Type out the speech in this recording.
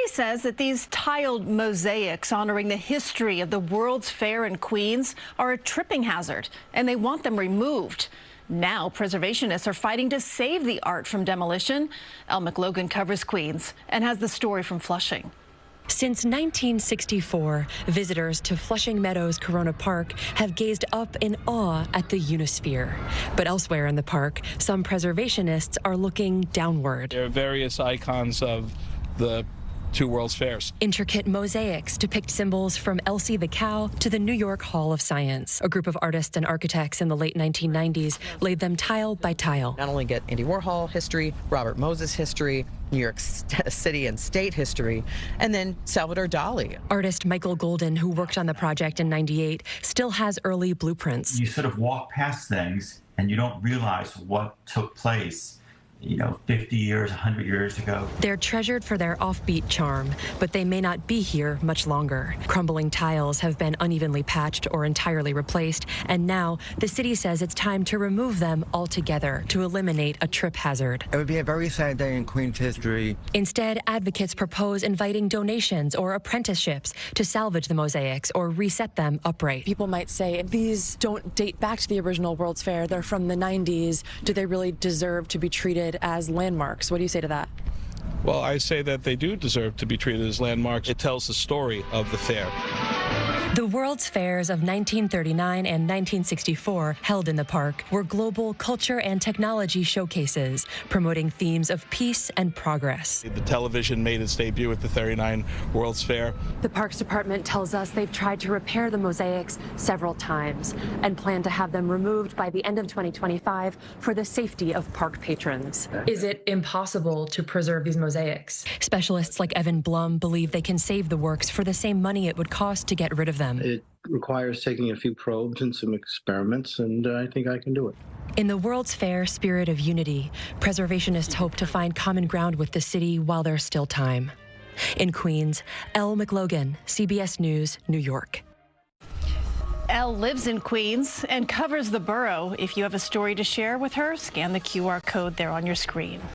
city says that these tiled mosaics honoring the history of the World's Fair in Queens are a tripping hazard, and they want them removed. Now, preservationists are fighting to save the art from demolition. Elle McLogan covers Queens and has the story from Flushing. Since 1964, visitors to Flushing Meadows Corona Park have gazed up in awe at the Unisphere. But elsewhere in the park, some preservationists are looking downward. There are various icons of the two World's Fairs. Intricate mosaics depict symbols from Elsie the cow to the New York Hall of Science. A group of artists and architects in the late 1990s laid them tile by tile. Not only get Andy Warhol history, Robert Moses history, New York City and state history, and then Salvador Dali. Artist Michael Golden, who worked on the project in '98, still has early blueprints. You sort of walk past things and you don't realize what took place, 50 years, 100 years ago. They're treasured for their offbeat charm, but they may not be here much longer. Crumbling tiles have been unevenly patched or entirely replaced, and now the city says it's time to remove them altogether to eliminate a trip hazard. It would be a very sad day in Queens history. Instead, advocates propose inviting donations or apprenticeships to salvage the mosaics or reset them upright. People might say, these don't date back to the original World's Fair. They're from the 90s. Do they really deserve to be treated as landmarks? What do you say to that? Well, I say that they do deserve to be treated as landmarks. It tells the story of the fair. The World's Fairs of 1939 and 1964, held in the park, were global culture and technology showcases, promoting themes of peace and progress. The television made its debut at the 39 World's Fair. The Parks Department tells us they've tried to repair the mosaics several times and plan to have them removed by the end of 2025 for the safety of park patrons. Is it impossible to preserve these mosaics? Specialists like Evan Blum believe they can save the works for the same money it would cost to get rid of them. It requires taking a few probes and some experiments, and I think I can do it. In the World's Fair spirit of unity, preservationists hope to find common ground with the city while there's still time. In Queens, Elle McLogan, CBS News, New York. Elle lives in Queens and covers the borough. If you have a story to share with her, scan the QR code there on your screen.